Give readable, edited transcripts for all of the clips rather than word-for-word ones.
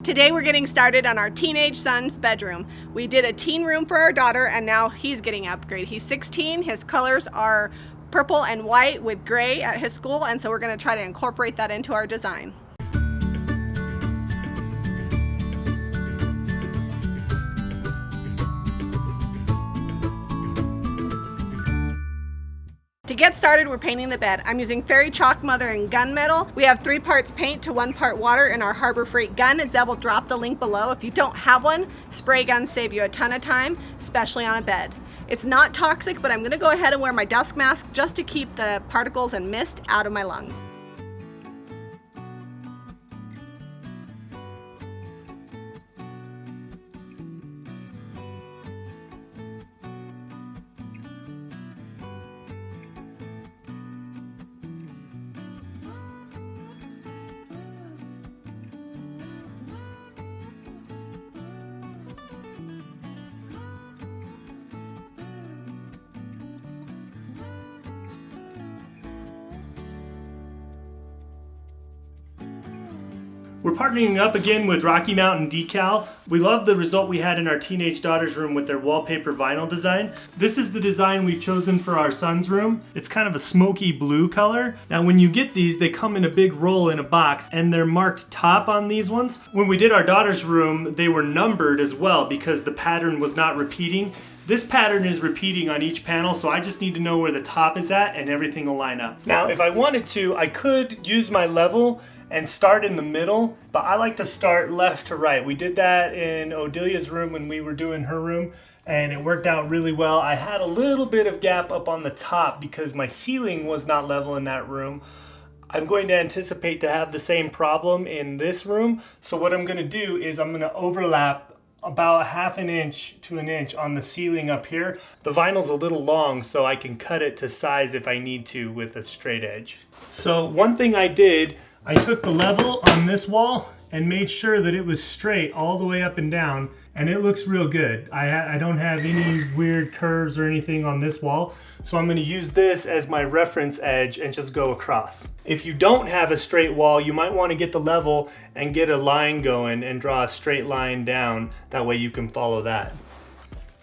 Today we're getting started on our teenage son's bedroom. We did a teen room for our daughter and now he's getting upgraded. He's 16, his colors are purple and white with gray at his school, and so we're going to try to incorporate that into our design. To get started, we're painting the bed. I'm using Fairy Chalk Mother and gunmetal. We have 3 parts paint to 1 part water in our Harbor Freight gun. Zeb will drop the link below. If you don't have one, spray guns save you a ton of time, especially on a bed. It's not toxic, but I'm gonna go ahead and wear my dust mask just to keep the particles and mist out of my lungs. We're partnering up again with Rocky Mountain Decal. We love the result we had in our teenage daughter's room with their wallpaper vinyl design. This is the design we've chosen for our son's room. It's kind of a smoky blue color. Now when you get these, they come in a big roll in a box and they're marked top on these ones. When we did our daughter's room, they were numbered as well because the pattern was not repeating. This pattern is repeating on each panel, so I just need to know where the top is at and everything will line up. Now, if I wanted to, I could use my level and start in the middle, but I like to start left to right. We did that in Odelia's room when we were doing her room, and it worked out really well. I had a little bit of gap up on the top because my ceiling was not level in that room. I'm going to anticipate to have the same problem in this room, so what I'm gonna do is I'm gonna overlap about 1/2 inch to 1 inch on the ceiling up here. The vinyl's a little long, so I can cut it to size if I need to with a straight edge. So one thing I did, I took the level on this wall and made sure that it was straight all the way up and down, and it looks real good. I don't have any weird curves or anything on this wall, so I'm going to use this as my reference edge and just go across. If you don't have a straight wall, you might want to get the level and get a line going and draw a straight line down. That way you can follow that.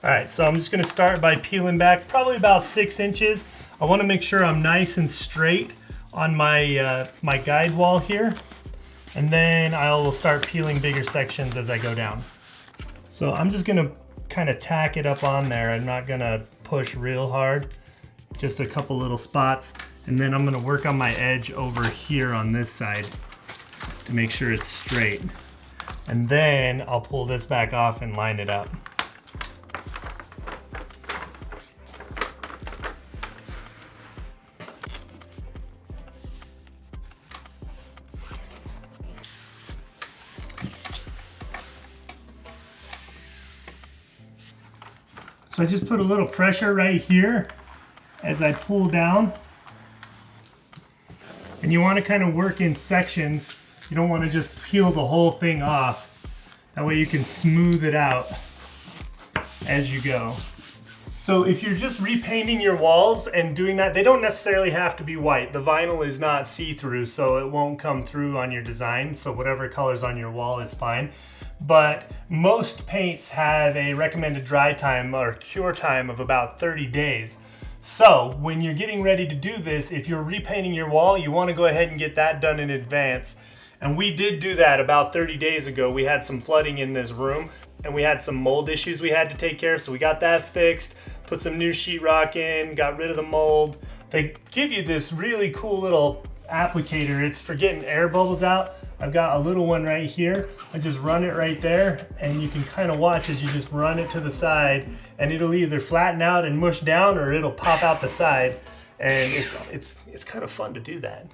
Alright, so I'm just going to start by peeling back probably about 6 inches. I want to make sure I'm nice and straight on my my guide wall here, and then I will start peeling bigger sections as I go down. So I'm just gonna kind of tack it up on there. I'm not gonna push real hard, just a couple little spots, and then I'm gonna work on my edge over here on this side to make sure it's straight, and then I'll pull this back off and line it up. So I just put a little pressure right here as I pull down. And you want to kind of work in sections. You don't want to just peel the whole thing off. That way you can smooth it out as you go. So if you're just repainting your walls and doing that, they don't necessarily have to be white. The vinyl is not see-through, so it won't come through on your design. So whatever color's on your wall is fine. But most paints have a recommended dry time or cure time of about 30 days. So when you're getting ready to do this, if you're repainting your wall, you want to go ahead and get that done in advance. And we did do that about 30 days ago. We had some flooding in this room and we had some mold issues we had to take care of. So we got that fixed, put some new sheetrock in, got rid of the mold. They give you this really cool little applicator. It's for getting air bubbles out. I've got a little one right here. I just run it right there, and you can kind of watch as you just run it to the side, and it'll either flatten out and mush down, or it'll pop out the side, and it's kind of fun to do that.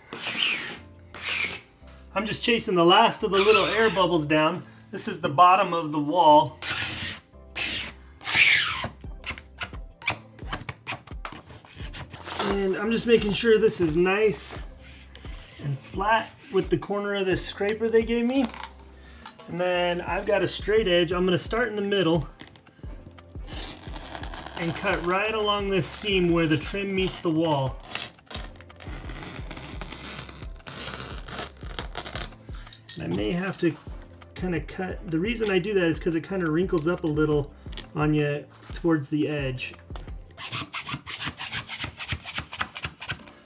I'm just chasing the last of the little air bubbles down. This is the bottom of the wall. And I'm just making sure this is nice and flat with the corner of this scraper they gave me. And then I've got a straight edge. I'm going to start in the middle and cut right along this seam where the trim meets the wall. And I may have to kind of cut. The reason I do that is because it kind of wrinkles up a little on you towards the edge.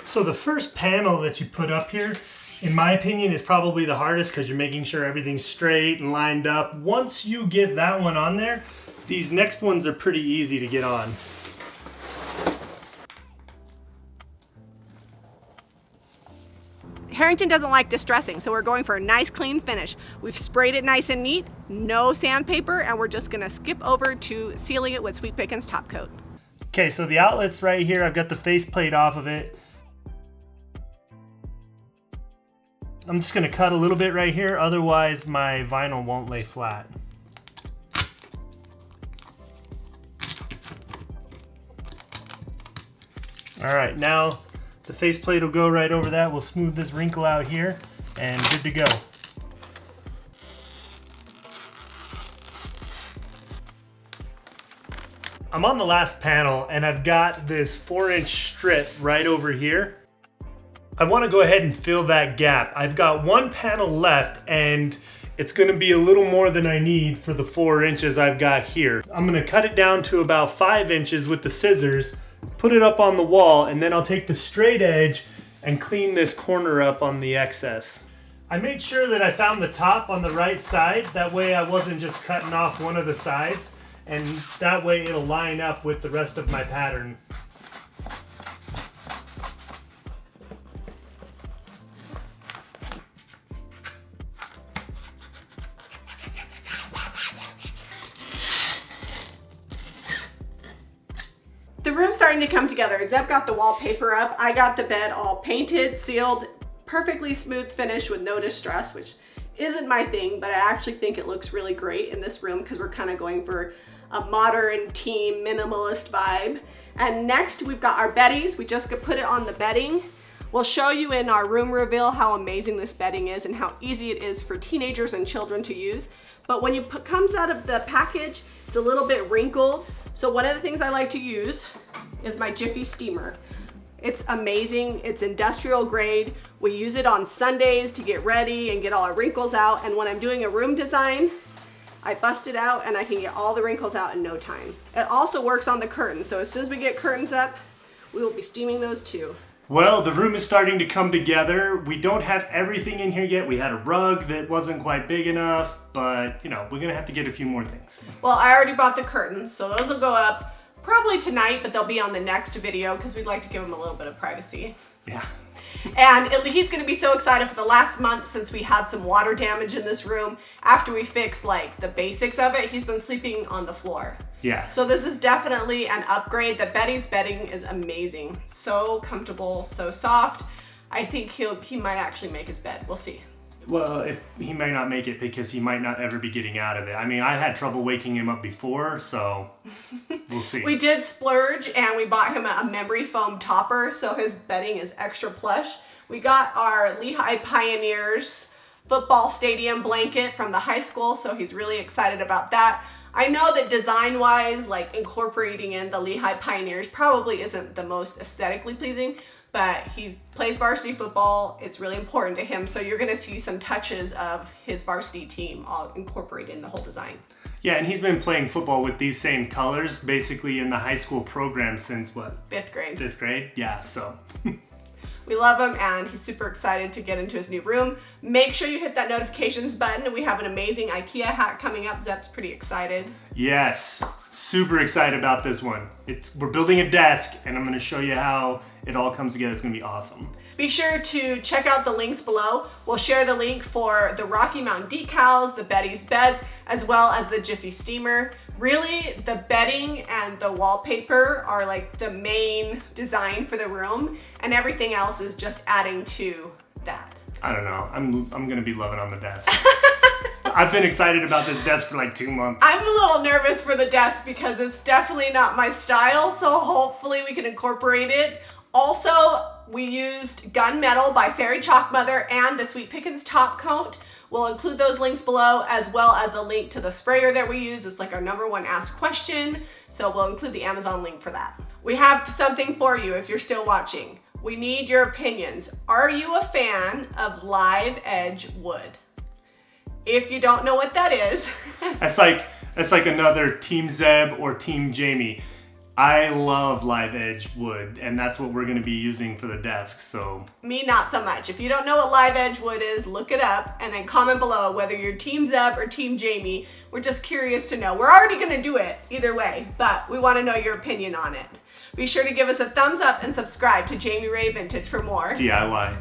So the first panel that you put up here, in my opinion, is probably the hardest because you're making sure everything's straight and lined up. Once you get that one on there, these next ones are pretty easy to get on. Harrington doesn't like distressing, so we're going for a nice clean finish. We've sprayed it nice and neat, no sandpaper, and we're just gonna skip over to sealing it with Sweet Pickens top coat. Okay, so the outlet's right here. I've got the faceplate off of it. I'm just gonna cut a little bit right here, otherwise my vinyl won't lay flat. All right, now the faceplate will go right over that. We'll smooth this wrinkle out here and good to go. I'm on the last panel and I've got this 4-inch strip right over here. I want to go ahead and fill that gap. I've got one panel left and it's going to be a little more than I need for the 4 inches I've got here. I'm going to cut it down to about 5 inches with the scissors, put it up on the wall, and then I'll take the straight edge and clean this corner up on the excess. I made sure that I found the top on the right side. That way I wasn't just cutting off one of the sides, and that way it'll line up with the rest of my pattern. The room's starting to come together. Zeb got the wallpaper up. I got the bed all painted, sealed, perfectly smooth finish with no distress, which isn't my thing, but I actually think it looks really great in this room because we're kind of going for a modern teen minimalist vibe. And next we've got our beddies. We just put it on the bedding. We'll show you in our room reveal how amazing this bedding is and how easy it is for teenagers and children to use. But when it comes out of the package, it's a little bit wrinkled. So one of the things I like to use is my Jiffy steamer. It's amazing, it's industrial grade. We use it on Sundays to get ready and get all our wrinkles out. And when I'm doing a room design, I bust it out and I can get all the wrinkles out in no time. It also works on the curtains. So as soon as we get curtains up, we will be steaming those too. Well, the room is starting to come together. We don't have everything in here yet. We had a rug that wasn't quite big enough, but you know, we're gonna have to get a few more things. Well, I already bought the curtains, so those will go up probably tonight, but they'll be on the next video because we'd like to give them a little bit of privacy. Yeah. And he's gonna be so excited for the last month since we had some water damage in this room. After we fixed like the basics of it, he's been sleeping on the floor. Yeah. So this is definitely an upgrade. The Betty's bedding is amazing. So comfortable, so soft. I think he might actually make his bed. We'll see. Well, he may not make it because he might not ever be getting out of it. I mean, I had trouble waking him up before, so we'll see. We did splurge and we bought him a memory foam topper, so his bedding is extra plush. We got our Lehi Pioneers football stadium blanket from the high school, so he's really excited about that. I know that design-wise, like incorporating in the Lehi Pioneers probably isn't the most aesthetically pleasing, but he plays varsity football. It's really important to him. So you're gonna see some touches of his varsity team all incorporated in the whole design. Yeah, and he's been playing football with these same colors basically in the high school program since what? 5th grade. 5th grade, yeah, so. We love him and he's super excited to get into his new room. Make sure you hit that notifications button. We have an amazing IKEA hack coming up. Zep's pretty excited. Yes, super excited about this one. We're building a desk and I'm gonna show you how it all comes together. It's gonna be awesome. Be sure to check out the links below. We'll share the link for the Rocky Mountain decals, the Betty's beds, as well as the Jiffy steamer. Really, the bedding and the wallpaper are like the main design for the room, and everything else is just adding to that. I don't know, I'm gonna be loving on the desk. I've been excited about this desk for like 2 months. I'm a little nervous for the desk because it's definitely not my style, so hopefully we can incorporate it. Also, we used Gunmetal by Fairy Chalk Mother and the Sweet Pickens top coat. We'll include those links below, as well as the link to the sprayer that we use. It's like our #1 asked question, so we'll include the Amazon link for that. We have something for you if you're still watching. We need your opinions. Are you a fan of live edge wood? If you don't know what that is. That's like another Team Zeb or Team Jami. I love live edge wood, and that's what we're gonna be using for the desk, so. Me, not so much. If you don't know what live edge wood is, look it up and then comment below whether you're Team Zeb or Team Jami. We're just curious to know. We're already gonna do it either way, but we wanna know your opinion on it. Be sure to give us a thumbs up and subscribe to Jami Ray Vintage for more DIY.